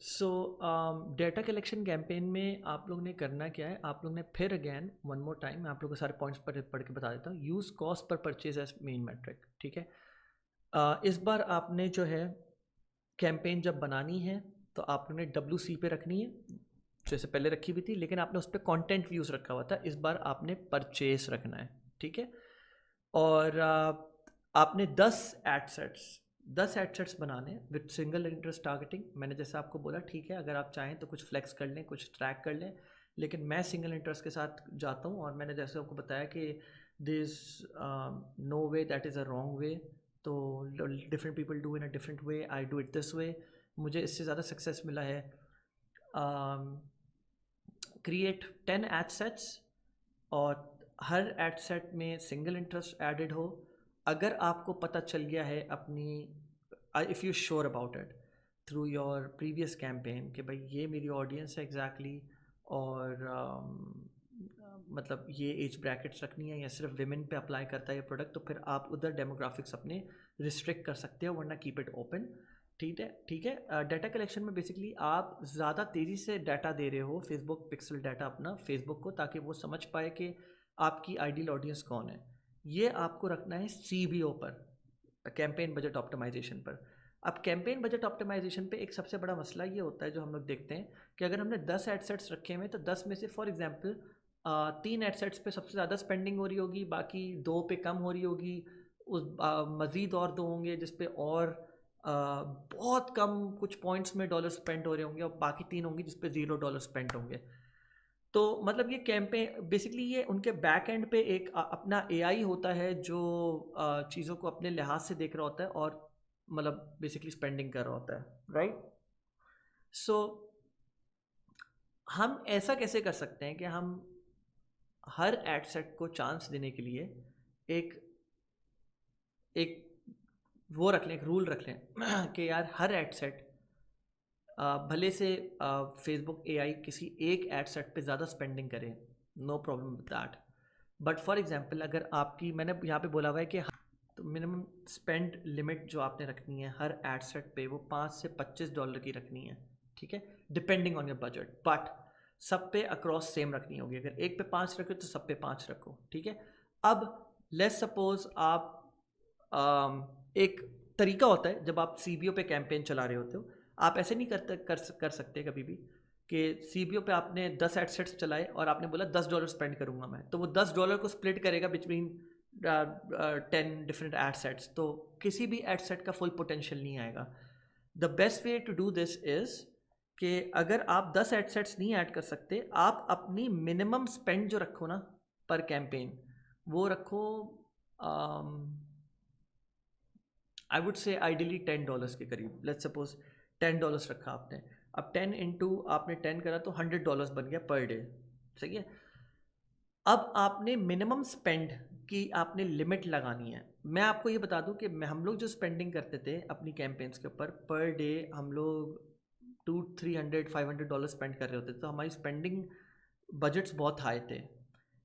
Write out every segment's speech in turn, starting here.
सो data collection campaign में आप लोग ने करना क्या है, आप लोग ने फिर अगैन वन मोर टाइम मैं आप लोग को सारे पॉइंट्स पढ़ के बता देता हूँ। यूज़ कॉस्ट पर परचेज एज मेन मेट्रिक, ठीक है। इस बार आपने जो है कैंपेन जब बनानी है तो आप लोग ने WC पे रखनी है, जैसे पहले रखी हुई थी, लेकिन आपने उस पर कॉन्टेंट व्यूज़ रखा हुआ था। इस बार आपने परचेस रखना है, ठीक है। और आपने 10 एड सेट्स बनाने विद सिंगल इंटरेस्ट टारगेटिंग। मैंने जैसे आपको बोला, ठीक है, अगर आप चाहें तो कुछ फ्लेक्स कर लें, कुछ ट्रैक कर लें, लेकिन मैं सिंगल इंटरेस्ट के साथ जाता हूँ। और मैंने जैसे आपको बताया कि this no way that is a wrong way, तो different people do in a different way, I do it this way. मुझे इससे ज़्यादा सक्सेस मिला है। क्रिएट 10 एड सेट्स और हर एड सेट में सिंगल इंटरेस्ट एडेड हो। अगर आपको पता चल गया है अपनी, if you sure about it through your previous campaign कि भाई ये मेरी ऑडियंस है एग्जैक्टली, और मतलब ये एज ब्रैकेट्स रखनी है या सिर्फ विमेन पे अप्लाई करता है ये प्रोडक्ट, तो फिर आप उधर डेमोग्राफिक्स अपने रिस्ट्रिक्ट कर सकते हो, वरना कीप इट ओपन। ठीक है, ठीक है। डाटा कलेक्शन में बेसिकली आप ज़्यादा तेज़ी से डाटा दे रहे हो, फेसबुक पिक्सल डाटा अपना फेसबुक को, ताकि वो समझ पाए कि आपकी आइडियल ऑडियंस कौन है। ये आपको रखना है CBO पर, कैंपेन बजट ऑप्टिमाइजेशन पर। अब कैंपेन बजट ऑप्टिमाइजेशन पे एक सबसे बड़ा मसला ये होता है जो हम लोग देखते हैं कि अगर हमने 10 एडसेट्स रखे हुए तो 10 में से फॉर एग्जांपल 3 एडसेट्स पे सबसे ज़्यादा स्पेंडिंग हो रही होगी, बाकी 2 पे कम हो रही होगी, उस मज़ीद और 2 होंगे जिस पे और बहुत कम कुछ पॉइंट्स में डॉलर स्पेंड हो रहे होंगे, और बाकी 3 होंगी जिस पे $0 स्पेंड होंगे। तो मतलब ये कैंपेन बेसिकली ये उनके बैक एंड पे एक अपना AI होता है जो चीज़ों को अपने लिहाज से देख रहा होता है और मतलब बेसिकली स्पेंडिंग कर रहा होता है, राइट। सो हम ऐसा कैसे कर सकते हैं कि हम हर एड सेट को चांस देने के लिए एक एक वो रख लें, एक रूल रख लें कि यार हर एड सेट, भले से फेसबुक AI किसी एक एड सेट पे ज़्यादा स्पेंडिंग करे, no problem with that, but for example अगर आपकी, मैंने यहाँ पे बोला हुआ है कि तो मिनिमम स्पेंड लिमिट जो आपने रखनी है हर एड सेट पे वो $5 से $25 की रखनी है, ठीक है, depending on your budget, but सब पे अक्रॉस सेम रखनी होगी। अगर एक पे 5 रखो तो सब पे 5 रखो, ठीक है। अब लेट्स सपोज आप एक तरीका होता है जब आप CBO पे कैंपेन चला रहे होते हो, आप ऐसे नहीं कर सकते कभी भी कि CBO पे आपने 10 एडसेट्स चलाए और आपने बोला $10 स्पेंड करूंगा मैं, तो वो $10 को स्प्लिट करेगा बिटवीन 10 डिफरेंट एडसेट्स, तो किसी भी एडसेट का फुल पोटेंशियल नहीं आएगा। The best way to do this is कि अगर आप 10 एडसेट्स नहीं ऐड कर सकते, आप अपनी मिनिमम स्पेंड जो रखो ना पर कैंपेन, वो रखो आई वुड से आइडियली $10 के करीब। लेट्स सपोज $10 रखा आपने, अब 10 इंटू आपने 10 करा तो $100 बन गया पर डे, सही है। अब आपने मिनिमम स्पेंड की आपने लिमिट लगानी है। मैं आपको ये बता दूं कि हम लोग जो स्पेंडिंग करते थे अपनी कैंपेन्स के ऊपर पर डे, हम लोग $200-300-500 स्पेंड कर रहे होते थे, तो हमारी स्पेंडिंग बजट्स बहुत हाई थे।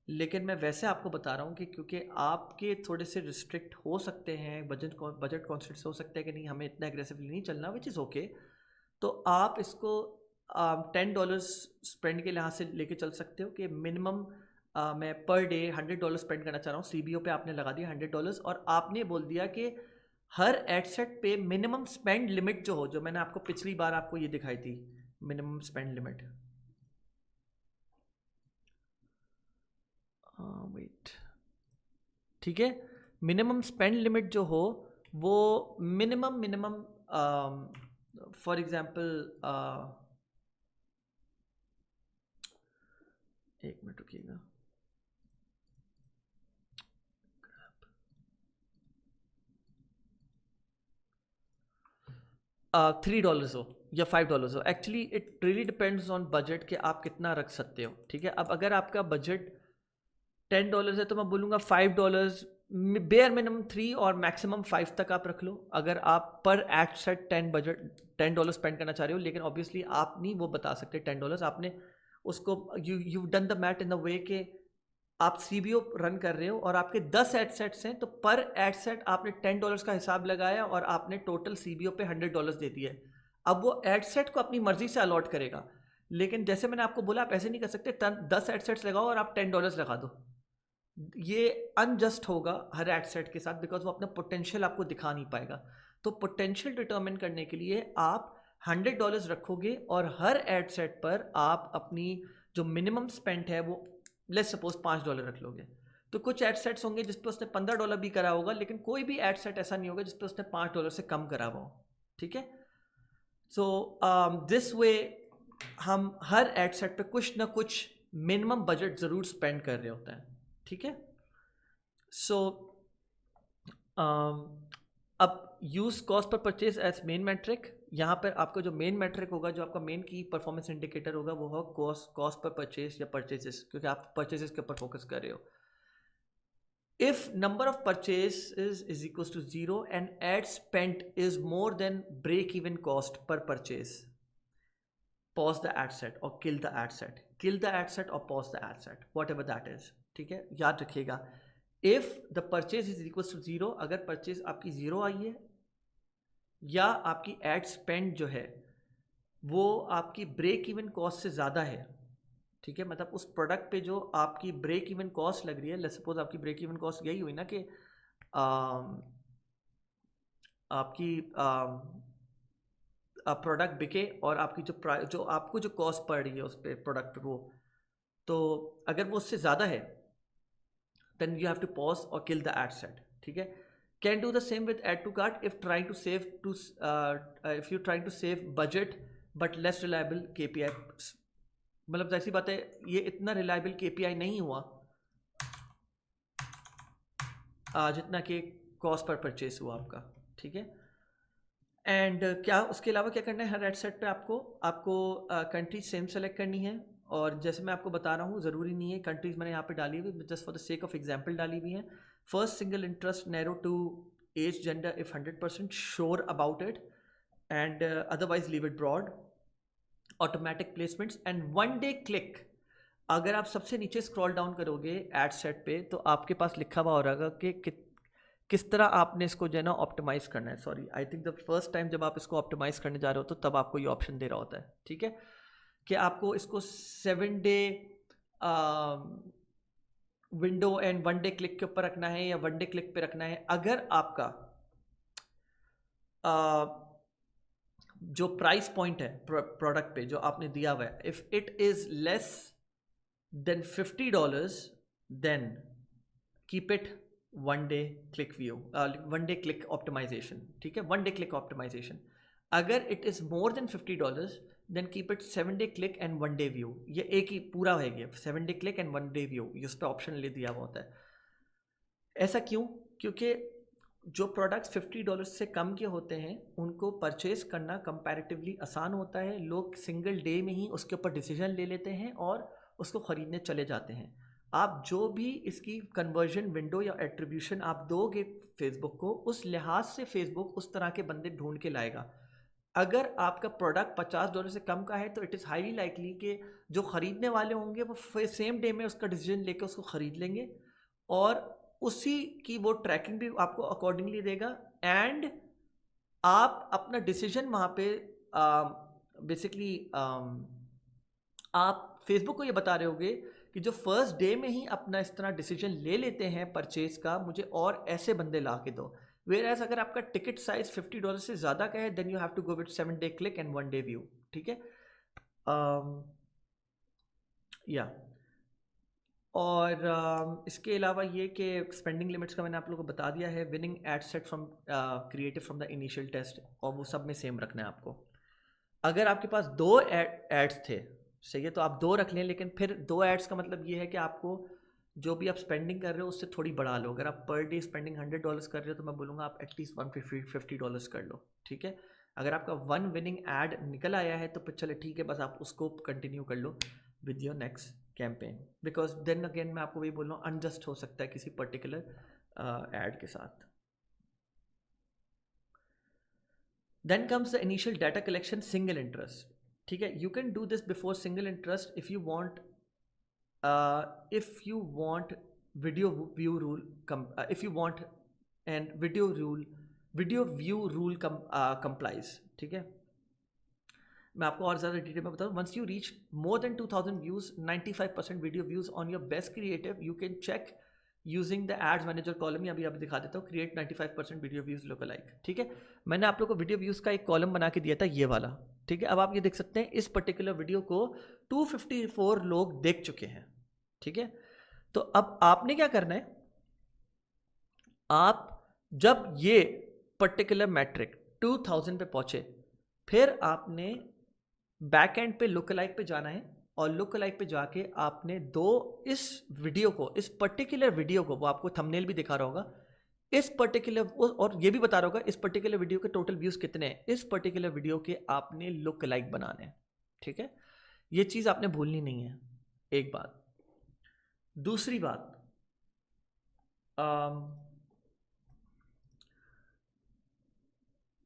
लेकिन मैं वैसे आपको बता रहा हूँ कि क्योंकि आपके थोड़े से रिस्ट्रिक्ट हो सकते हैं, बजट कॉन्स्टेंट्स हो सकते हैं कि नहीं हमें इतना एग्रेसिवली नहीं चलना, विच इज़ ओके, तो आप इसको $10 स्पेंड के लिहाज से लेके चल सकते हो कि मिनिमम मैं पर डे $100 स्पेंड करना चाह रहा हूँ। CBO पे आपने लगा दिया $100 और आपने बोल दिया कि हर एडसेट पे मिनिमम स्पेंड लिमिट जो हो, जो मैंने आपको पिछली बार आपको ये दिखाई थी, मिनिमम स्पेंड लिमिट, वेट, ठीक है, मिनिमम स्पेंड लिमिट जो हो वो मिनिमम फॉर एग्जांपल एक मिनट रुकिएगा, $3 हो या $5 हो। Actually it really depends on budget कि आप कितना रख सकते हो, ठीक है। अब अगर आपका बजट $10 है तो मैं बोलूँगा $5, बेयर मिनिमम 3 और मैक्सिमम 5 तक आप रख लो, अगर आप पर एड सेट $10 स्पेंड करना चाह रहे हो। लेकिन ऑब्वियसली आप नहीं वो बता सकते $10, आपने उसको you done the mat in the way के आप CBO रन कर रहे हो और आपके 10 एड सेट्स हैं, तो पर एड सेट आपने $10 का हिसाब लगाया और आपने टोटल CBO पे $100 दे दिया है। अब वो एड सेट को अपनी मर्जी से अलॉट करेगा, लेकिन जैसे मैंने आपको बोला आप ऐसे नहीं कर सकते 10 एड सेट्स लगाओ और आप $10 लगा दो, ये अनजस्ट होगा हर एड सेट के साथ, बिकॉज वो अपना पोटेंशियल आपको दिखा नहीं पाएगा। तो पोटेंशियल डिटर्मिन करने के लिए आप $100 रखोगे और हर एड सेट पर आप अपनी जो मिनिमम स्पेंड है वो लेट्स सपोज $5 रख लोगे। तो कुछ एड सेट्स होंगे जिस पे उसने $15 भी करा होगा, लेकिन कोई भी एड सेट ऐसा नहीं होगा जिस पे उसने $5 से कम करा हुआ हो, ठीक है। सो दिस वे हम हर एड सेट पे कुछ ना कुछ मिनिमम बजट ज़रूर स्पेंड कर रहे होते हैं, ठीक है। सो अब यूज कॉस्ट पर परचेज एज मेन मैट्रिक, यहाँ पर आपका जो मेन मैट्रिक होगा, जो आपका मेन की परफॉर्मेंस इंडिकेटर होगा, वो होगा कॉस्ट पर परचेज या परचेजेस, क्योंकि आप परचेजेस के ऊपर फोकस कर रहे हो। If number of purchases is equals to 0 and ad spent is more than break even cost per purchase, pause the ad set or kill the ad set, kill the ad set or pause the ad set, whatever that is, ठीक है। याद रखिएगा, if the purchase is equals to 0, अगर purchase आपकी 0 आई है या आपकी ad spend जो है वो आपकी break even cost से ज़्यादा है, ठीक है, मतलब उस प्रोडक्ट पे जो आपकी ब्रेक इवन कॉस्ट लग रही है, लेट्स सपोज आपकी ब्रेक इवन कॉस्ट यही हुई ना कि आपकी प्रोडक्ट बिके और आपकी जो आपको जो कॉस्ट पड़ रही है उस पर प्रोडक्ट पे, वो तो अगर वो उससे ज़्यादा है then you have to pause और किल द एड सेट, ठीक है। Can do the same with ad to cart if trying to save budget but less reliable KPI, मतलब जैसी बात है ये इतना रिलायबल KPI नहीं हुआ जितना कि कॉस्ट पर परचेस हुआ आपका, ठीक है। एंड क्या उसके अलावा क्या करना है, हर एड सेट पे आपको कंट्री सेम सेलेक्ट करनी है, और जैसे मैं आपको बता रहा हूँ ज़रूरी नहीं है कंट्रीज़ मैंने यहाँ पे डाली हुई, just for the sake of example डाली हुई है। First single interest narrow to age gender if 100% sure about it, and otherwise leave it broad, automatic placements and 1 day click. अगर आप सबसे नीचे स्क्रॉल डाउन करोगे एड सेट पे तो आपके पास लिखा हुआ हो रहेगा कि किस तरह आपने इसको जो है ना ऑप्टिमाइज़ करना है। Sorry, I think the first time जब आप इसको ऑप्टिमाइज़ करने जा रहे हो तो तब आपको ये ऑप्शन दे रहा होता है, ठीक है, कि आपको इसको 7 day window and 1 day click के ऊपर रखना है या 1 डे क्लिक पे रखना है। अगर आपका जो प्राइस पॉइंट है प्रोडक्ट पे जो आपने दिया हुआ है, if it is less than $50 then keep it 1 day click view, 1 day click optimization, ठीक है, 1 डे क्लिक ऑप्टिमाइजेशन। अगर it is more than $50 then keep it 7 day click and 1 day view. ये एक ही पूरा है, 7 day click and 1 day view, इस पर ऑप्शन ले दिया हुआ होता है। ऐसा क्यों? क्योंकि जो प्रोडक्ट्स $50 से कम के होते हैं उनको परचेज करना कंपैरेटिवली आसान होता है, लोग सिंगल डे में ही उसके ऊपर डिसीजन ले लेते हैं और उसको ख़रीदने चले जाते हैं। आप जो भी इसकी कन्वर्जन विंडो या एट्रीब्यूशन आप दोगे फेसबुक को, उस लिहाज से फेसबुक उस तरह के बंदे ढूंढ के लाएगा। अगर आपका प्रोडक्ट $50 से कम का है तो इट इज़ हाईली लाइकली कि जो ख़रीदने वाले होंगे वो सेम डे में उसका डिसीजन लेकर उसको ख़रीद लेंगे और उसी की वो ट्रैकिंग भी आपको अकॉर्डिंगली देगा, एंड आप अपना डिसीजन वहाँ पे बेसिकली आप फेसबुक को ये बता रहे होगे कि जो फर्स्ट डे में ही अपना इस तरह डिसीजन ले लेते हैं परचेज का, मुझे और ऐसे बंदे ला के दो। वेयर एज अगर आपका टिकट साइज $50 से ज़्यादा का है then you have to go with 7 day click and 1 day view, ठीक है। या और इसके अलावा ये कि स्पेंडिंग लिमिट्स का मैंने आप लोगों को बता दिया है। Winning ad set from creative from the initial test, और वो सब में सेम रखना है आपको। अगर आपके पास 2 एड्स थे, सही है, तो आप 2 रख लें, लेकिन फिर 2 एड्स का मतलब ये है कि आपको जो भी आप स्पेंडिंग कर रहे हो उससे थोड़ी बढ़ा लो। अगर आप पर डे स्पेंडिंग $100 कर रहे हो तो मैं बोलूँगा आप एटलीस्ट $150 कर लो, ठीक है। अगर आपका 1 विनिंग एड निकल आया है तो फिर चले ठीक है, बस आप उसको कंटिन्यू कर लो with your next campaign, because then again मैं आपको वही बोल रहा हूँ, अनजस्ट हो सकता है किसी पर्टिकुलर एड के साथ। Then comes the initial data collection, single interest, ठीक है। You can do this before single interest if you want video view rule if you want and video view rule complies, ठीक है। मैं आपको और ज़्यादा डिटेल में बताऊँ, once you reach more than 2000 views, 95% video views on your best creative, you can check using the ads manager column. अभी आप दिखा देता हूँ, create 95% video views look like. ठीक है, मैंने आप लोग को वीडियो व्यूज़ का एक कॉलम बना के दिया था, ये वाला। ठीक है, अब आप ये देख सकते हैं इस पर्टिकुलर वीडियो को 254 लोग देख चुके हैं। ठीक है, तो अब आपने क्या करना है, आप जब ये पर्टिकुलर मैट्रिक 2000 पे पहुंचे, फिर आपने बैक एंड पे लुक लाइक पे जाना है, और लुक लाइक पे जाके आपने इस वीडियो को, इस पर्टिकुलर वीडियो को, वो आपको थंबनेल भी दिखा रहा होगा, इस पर्टिकुलर, और ये भी बता रहा होगा इस पर्टिकुलर वीडियो के टोटल व्यूज कितने हैं, इस पर्टिकुलर वीडियो के आपने लुक लाइक बनाने हैं। ठीक है, ये चीज आपने भूलनी नहीं है, एक बात। दूसरी बात,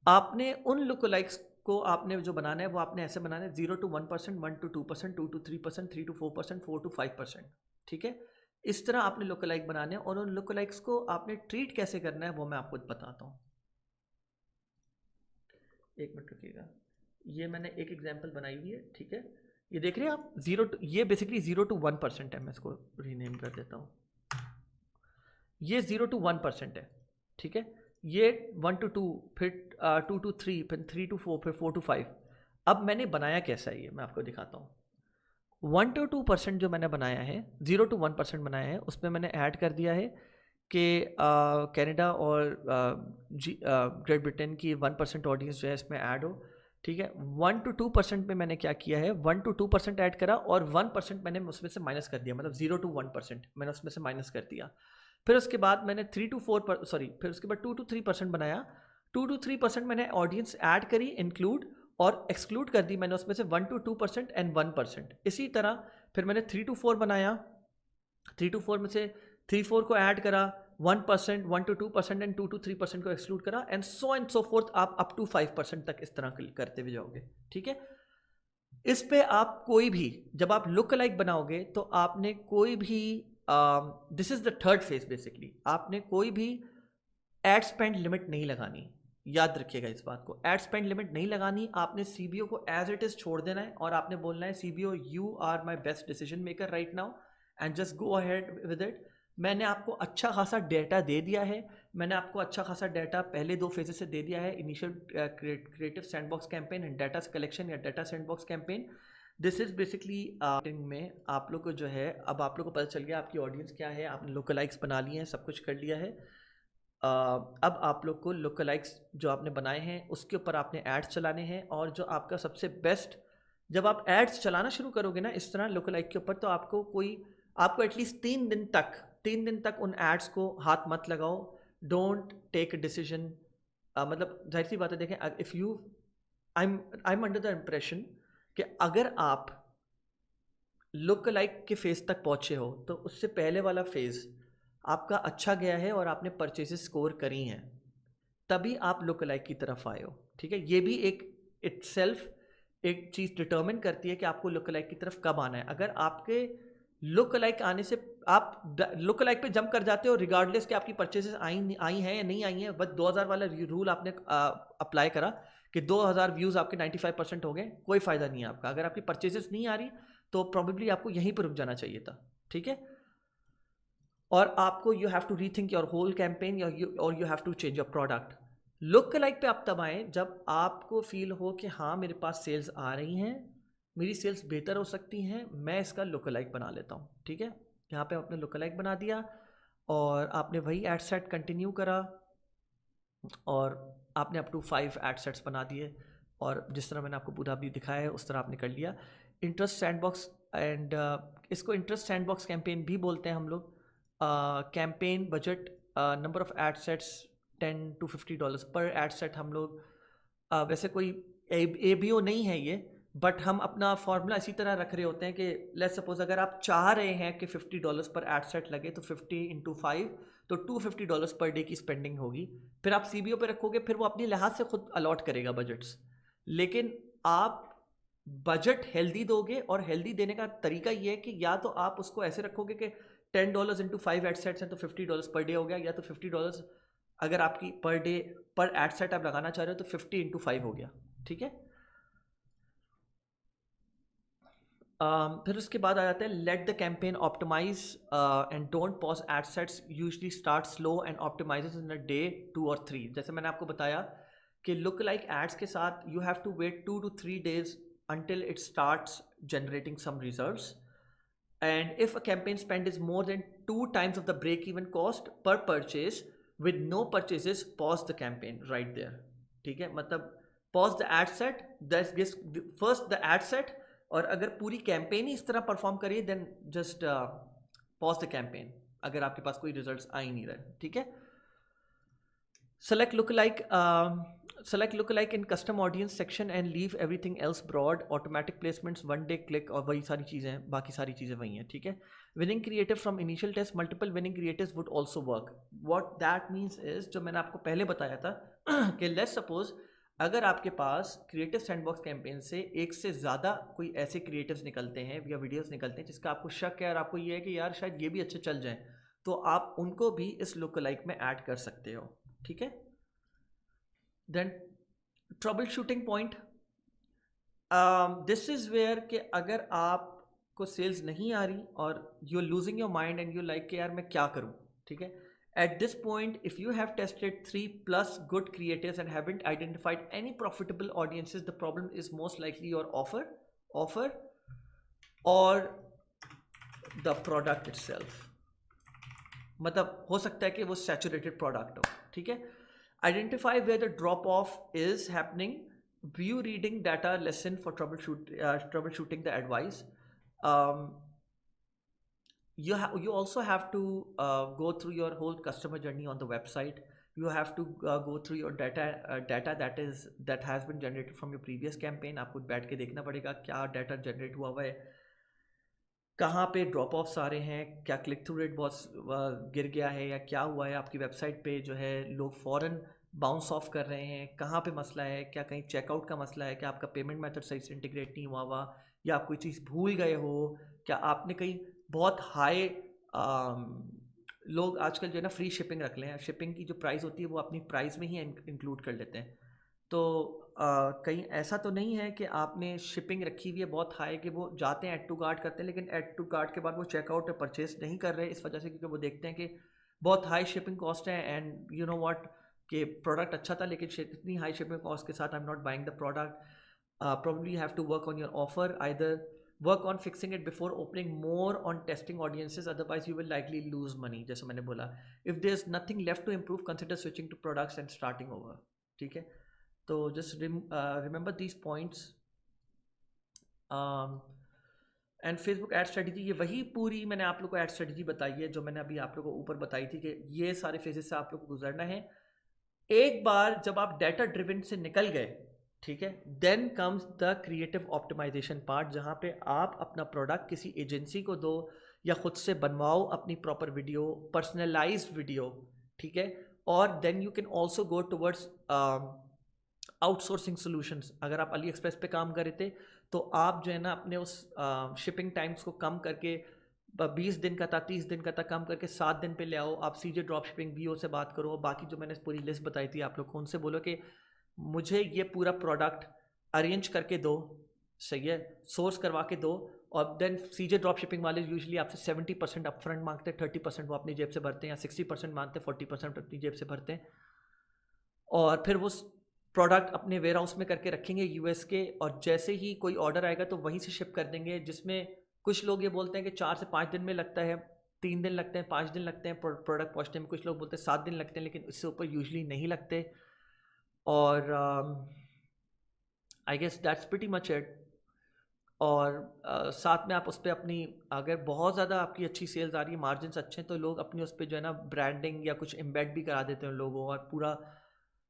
आपने उन लुक लाइक्स को आपने जो बनाना है वो आपने ऐसे बनाना है 0 to 1%, 1 to 2%, 2 to 3%, 3 to 4%, 4 to 5%। ठीक है, इस तरह आपने लुक लाइक बनाने हैं, और उन लुक लाइक्स को आपने ट्रीट कैसे करना है वो मैं आपको बताता हूँ। एक मिनट रुकिएगा, ये मैंने एक एग्जाम्पल बनाई हुई है। ठीक है, ये देख रहे हैं आप, ये बेसिकली 0 to 1% है। मैं इसको रीनेम कर देता हूँ, ये 0 to 1% है। ठीक है, ये 1 to 2, फिर 2 to 3, फिर 3 to 4, फिर 4 to 5। अब मैंने बनाया कैसा है ये मैं आपको दिखाता हूँ। 1 to 2% जो मैंने बनाया है, 0 to 1% बनाया है, उसमें मैंने ऐड कर दिया है कि कनाडा और ग्रेट ब्रिटेन की 1% ऑडियंस जो है इसमें ऐड हो। ठीक है, 1 to 2% में मैंने क्या किया है, 1 to 2% ऐड करा, और 1% मैंने उसमें से माइनस कर दिया, मतलब 0 to 1% मैंने उसमें से माइनस कर दिया। फिर उसके बाद मैंने 3 to 4, फिर उसके बाद 2 to 3% बनाया। 2 to 3% मैंने ऑडियंस ऐड करी, इंक्लूड, और एक्सक्लूड कर दी मैंने उसमें से 1 to 2% एंड 1%। इसी तरह फिर मैंने 3 to 4 बनाया, 3 to 4 में से 3-4 को ऐड करा, 1%, 1 to 2% एंड 2 to 3% को एक्सक्लूड करा, एंड सो फोर्थ, आप अप टू 5% तक इस तरह करते हुए जाओगे। ठीक है, इस पे आप कोई भी, जब आप लुक लाइक बनाओगे तो आपने कोई भी, this is the third phase basically, आपने कोई भी एड स्पेंड लिमिट नहीं लगानी। याद रखिएगा इस बात को, एड स्पेंड लिमिट नहीं लगानी, आपने सीबीओ को एज इट इज छोड़ देना है, और आपने बोलना है CBO you are my best decision maker right now, and just go ahead with it. मैंने आपको अच्छा खासा डेटा दे दिया है, मैंने आपको अच्छा खासा डेटा पहले 2 फेजेस से दे दिया है, initial creative sandbox campaign and data collection या data sandbox campaign. This is basically में आप लोग को जो है, अब आप लोग को पता चल गया आपकी ऑडियंस क्या है, आपने लुक लाइक्स बना लिए हैं, सब कुछ कर लिया है। अब आप लोग को लुक लाइक्स जो आपने बनाए हैं उसके ऊपर आपने एड्स चलाने हैं, और जो आपका सबसे बेस्ट, जब आप एड्स चलाना शुरू करोगे ना इस तरह लुक लाइक के ऊपर, तो आपको एटलीस्ट 3 दिन तक उन एड्स को हाथ मत लगाओ। डोंट टेक अ डिसीजन, मतलब जाहिर सी बात है, देखें, if you, I am under the impression कि अगर आप लुक लाइक के फेज तक पहुंचे हो तो उससे पहले वाला फेज आपका अच्छा गया है और आपने परचेजेस स्कोर करी हैं, तभी आप लुक लाइक की तरफ आए हो। ठीक है, ये भी एक इटसेल्फ एक चीज़ डिटर्मिन करती है कि आपको लुक लाइक की तरफ कब आना है। अगर आपके लुक लाइक आने से आप लुक लाइक पे जंप कर जाते हो रिगार्डलेस कि आपकी परचेजेस आई हैं या नहीं आई हैं, बस 2000 वाला रूल आपने अप्लाई करा कि 2000 व्यूज़ आपके 95% हो गए, कोई फ़ायदा नहीं है आपका। अगर आपकी परचेजेस नहीं आ रही तो प्रॉबेबली आपको यहीं पर रुक जाना चाहिए था। ठीक है, और आपको you have to rethink your whole campaign, और you have to change your product. Look like पे आप तब आए जब आपको फील हो कि हाँ मेरे पास सेल्स आ रही हैं, मेरी सेल्स बेहतर हो सकती हैं, मैं इसका लुक लाइक बना लेता हूँ। ठीक है, यहाँ पे आपने लुक लाइक बना दिया, और आपने वही एड सेट कंटिन्यू करा, और आपने अप टू 5 एड सेट्स बना दिए, और जिस तरह मैंने आपको पूरा भी दिखाया है उस तरह आपने कर लिया। इंटरेस्ट सैंडबॉक्स, एंड इसको इंटरेस्ट सैंडबॉक्स कैंपेन भी बोलते हैं हम लोग। Campaign budget, number of ad sets $10 to $50 पर एड सेट। हम लोग वैसे कोई ABO नहीं है ये, बट हम अपना फॉर्मूला इसी तरह रख रहे होते हैं कि लेट्स सपोज अगर आप चाह रहे हैं कि $50 पर एड सेट लगे, तो 50 into 5 तो $250 पर डे की स्पेंडिंग होगी। फिर आप CBO पे रखोगे, फिर वो अपनी लिहाज से खुद अलॉट करेगा बजट्स, लेकिन आप बजट हेल्दी दोगे, और हेल्दी देने का तरीका ये है कि या तो आप उसको ऐसे रखोगे कि $10 into 5 एड सेट्स हैं तो $50 पर डे हो गया, या तो $50 अगर आपकी पर डे पर एड सेट आप लगाना चाह रहे हो तो 50 into 5 हो गया। ठीक है, फिर उसके बाद आ जाता है let the campaign optimize and don't pause ad sets usually start slow and optimizes in a day 2 और 3। जैसे मैंने आपको बताया कि लुक लाइक एड्स के साथ you have to wait 2 to 3 days until it starts generating some results. And if a campaign spend is more than 2 times of the break even cost per purchase with no purchases, pause the campaign right there. ठीक है, मतलब pause the ad set, that's first the ad set, और अगर पूरी campaign ही इस तरह perform करिए then just pause the campaign अगर आपके पास कोई रिजल्ट्स आ ही नहीं रहे। ठीक है, select lookalike in custom audience section and leave everything else broad, automatic placements, one day click, और वही सारी चीज़ें हैं, बाकी सारी चीज़ें वही हैं। ठीक है, winning creative from initial test, multiple winning creatives would also work. What that means is, जो मैंने आपको पहले बताया था कि let's suppose अगर आपके पास क्रिएटिव सैंडबॉक्स कैंपेन से एक से ज़्यादा कोई ऐसे क्रिएटिव्स निकलते हैं या वीडियोस निकलते हैं जिसका आपको शक है और आपको ये है कि यार शायद ये भी अच्छे चल जाएं, तो आप उनको भी इस लुकलाइक में ऐड कर सकते हो। ठीक है, then troubleshooting point, this is where कि अगर आपको सेल्स नहीं आ रही और you are losing your mind and you like कि यार मैं क्या करूँ। ठीक है, at this point, if you have tested 3+ good creatives and haven't identified any profitable audiences, the problem is most likely your offer or the product itself. मतलब हो सकता है कि वो सैचुरेटेड प्रोडक्ट हो। ठीक है, identify where the drop off is happening, view reading data lesson for troubleshooting the advice. You also have to go through your whole customer journey on the website. You have to go through your data that has been generated from your previous campaign. आपको बैठ के देखना पड़ेगा क्या data generate हुआ है, कहाँ पे ड्रॉप ऑफ्स आ रहे हैं, क्या क्लिक थ्रू रेट बहुत गिर गया है या क्या हुआ है, आपकी वेबसाइट पे जो है लोग फ़ौरन बाउंस ऑफ कर रहे हैं, कहाँ पे मसला है, क्या कहीं चेकआउट का मसला है, क्या आपका पेमेंट मेथड सही से इंटीग्रेट नहीं हुआ या आप कोई चीज़ भूल गए हो, क्या आपने कहीं बहुत हाई लोग आजकल जो है ना फ्री शिपिंग रख लें हैं, शिपिंग की जो प्राइस होती है वो अपनी प्राइस में ही इंक्लूड कर लेते हैं। तो कहीं ऐसा तो नहीं है कि आपने शिपिंग रखी हुई है बहुत हाई कि वो जाते हैं ऐड टू कार्ट करते हैं लेकिन ऐड टू कार्ट के बाद वो चेकआउट या परचेस नहीं कर रहे इस वजह से क्योंकि वो देखते हैं कि बहुत हाई शिपिंग कॉस्ट है एंड यू नो व्हाट कि प्रोडक्ट अच्छा था लेकिन इतनी हाई शिपिंग कॉस्ट के साथ I am not buying the product. Probably you have to work on your offer, either work on fixing it before opening more on testing audiences, otherwise you will likely lose money. जैसे मैंने बोला, if there's nothing left to improve, consider switching to products and starting over. ठीक है, तो just remember these points. And Facebook ad strategy, ये वही पूरी मैंने आप लोग को एड स्ट्रेटजी बताई है जो मैंने अभी आप लोग को ऊपर बताई थी कि ये सारे फेजेस से आप लोग को गुजरना है। एक बार जब आप डाटा ड्रिवन से निकल गए, ठीक है, then comes the creative optimization part जहाँ पे आप अपना प्रोडक्ट किसी एजेंसी को दो या खुद से बनवाओ अपनी प्रॉपर वीडियो, पर्सनलाइज्ड वीडियो। ठीक है, और then you can also go towards outsourcing solutions. अगर आप अली एक्सप्रेस पे काम कर रहे थे तो आप जो है ना अपने उस शिपिंग टाइम्स को कम करके 20 दिन का था 30 दिन का था कम करके 7 दिन पे ले आओ। आप सीजे ड्रॉप शिपिंग बीओ से बात करो, बाकी जो मैंने पूरी लिस्ट बताई थी आप लोग को उनसे बोलो कि मुझे ये पूरा प्रोडक्ट अरेंज करके दो, सही है, सोर्स करवा के दो। और देन सीजे ड्रॉप शिपिंग वाले यूजुअली आपसे 70% अपफ्रंट मांगते हैं, 30% वो अपनी जेब से भरते हैं, या 60% मांगते हैं, 40% अपनी जेब से भरते हैं। और फिर वो प्रोडक्ट अपने वेयर हाउस में करके रखेंगे यूएस के, और जैसे ही कोई ऑर्डर आएगा तो वहीं से शिप कर देंगे। जिसमें कुछ लोग ये बोलते हैं कि 4 से 5 दिन में लगता है, 3 दिन लगते हैं, 5 दिन लगते हैं प्रोडक्ट पहुँचने में। कुछ लोग बोलते हैं 7 दिन लगते हैं, लेकिन इससे ऊपर यूजुअली नहीं लगते। और I guess that's pretty much it. और साथ में आप उस पर अपनी, अगर बहुत ज़्यादा आपकी अच्छी सेल्स आ रही है, मार्जिन्स अच्छे हैं, तो लोग अपनी उस पर जो है ना ब्रांडिंग या कुछ एम्बेड भी करा देते हैं लोगों, और पूरा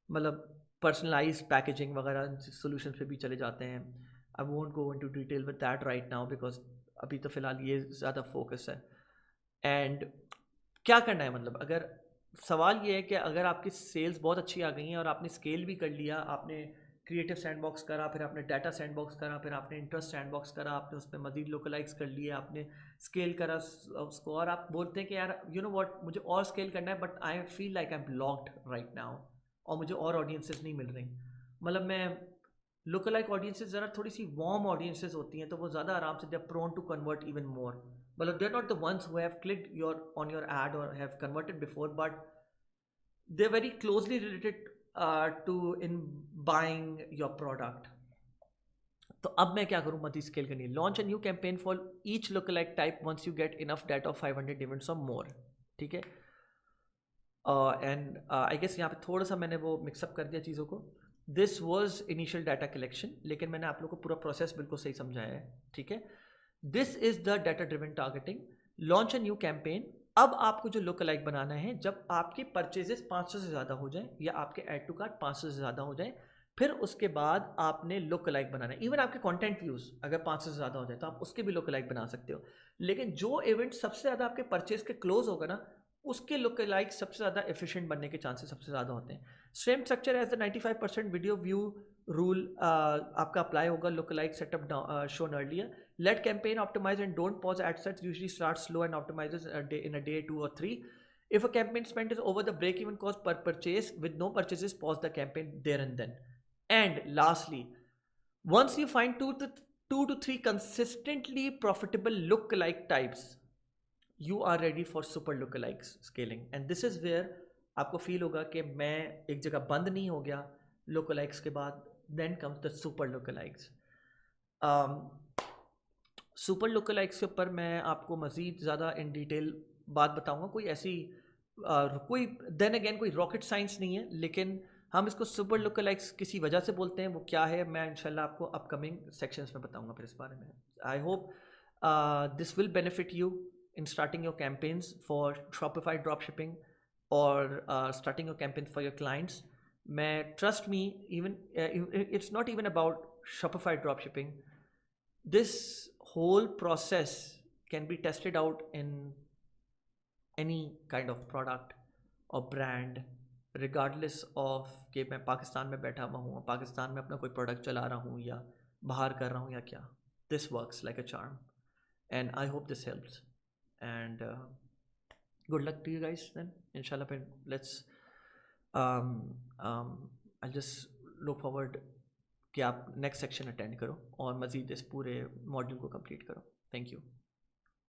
मतलब पर्सनलाइज पैकेजिंग वगैरह सोल्यूशन पे भी चले जाते हैं। I won't go into detail with that right now because अभी तो फ़िलहाल ये ज़्यादा फोकस है। एंड क्या करना है, मतलब अगर सवाल ये है कि अगर आपकी सेल्स बहुत अच्छी आ गई हैं और आपने स्केल भी कर लिया, आपने क्रिएटिव सैंडबॉक्स करा, फिर आपने डाटा सैंडबॉक्स करा, फिर आपने इंटरेस्ट सैंडबॉक्स करा, आपने उस पर मजीद लोकलाइज कर लिए, आपने स्केल करा उसको, और आप बोलते हैं कि यार यू नो व्हाट मुझे और स्केल करना है, but I feel like I am blocked right now और मुझे और ऑडियंसेस नहीं मिल रही। मतलब मैं लुक लाइक ऑडियंसेस ज़रा थोड़ी सी वार्म ऑडियंसेस होती हैं, तो वो ज़्यादा आराम से they are prone to convert even more. मतलब they are not the ones who have clicked your on your ad और have converted before, but they are very closely related to in buying your product. तो अब मैं क्या करूँ मती scale करनी है. Launch a new campaign for each look like type once you get enough data of 500 events और more. ठीक है. एंड आई गेस यहाँ पे थोड़ा सा मैंने वो मिक्सअप कर दिया चीज़ों को. This was initial data collection, लेकिन मैंने आप लोगों को पूरा प्रोसेस बिल्कुल सही समझाया है. ठीक है. This is the data driven targeting. Launch a new campaign. अब आपको जो लुक लाइक बनाना है जब आपके परचेजेस 500 से ज़्यादा हो जाए या आपके ऐड टू कार्ट 500 से ज़्यादा हो जाए, फिर उसके बाद आपने लुक लाइक बनाना है. इवन आपके कंटेंट व्यूज़ अगर 500 से ज़्यादा हो जाए तो आप उसके भी लुक लाइक बना सकते हो. लेकिन जो इवेंट सबसे ज़्यादा आपके परचेज के क्लोज होगा ना, उसके लुक लाइक सबसे ज़्यादा एफिशिएंट बनने के चांसेस सबसे ज़्यादा होते हैं. Same structure as the 95% video view rule आपका अप्लाई होगा. Look like setup shown earlier. Let campaign optimize and don't pause ad sets. Usually starts slow and optimizes in a day, 2 or 3. If a campaign spend is over the break-even cost per purchase with no purchases, pause the campaign there and then. And lastly, once you find two to three consistently profitable look-alike types, you are ready for super look-alike scaling. And this is where आपको feel होगा कि मैं एक जगह बंद नहीं हो गया look-alikes के बाद. Then comes the super look-alikes. Super look likes के ऊपर मैं आपको मज़ीद ज़्यादा इन डिटेल बात बताऊंगा. कोई ऐसी कोई देन अगेन कोई रॉकेट साइंस नहीं है, लेकिन हम इसको सुपर लुक लाइक्स किसी वजह से बोलते हैं. वो क्या है मैं इंशाल्लाह आपको अपकमिंग सेक्शंस में बताऊंगा फिर इस बारे में. I hope this will benefit you in starting your campaigns for Shopify drop shipping और starting your campaign for your clients. मैं trust me, even it's not even about Shopify drop shipping. This whole process can be tested out in any kind of product or brand, regardless of कि मैं पाकिस्तान में बैठा हुआ हूँ, पाकिस्तान में अपना कोई प्रोडक्ट चला रहा हूँ या बाहर कर रहा हूँ या क्या. This works like a charm and I hope this helps and good luck to you guys then. Inshallah फिर let's I'll just look forward कि आप नेक्स्ट सेक्शन अटेंड करो और मज़ीद इस पूरे मॉड्यूल को कंप्लीट करो. Thank you.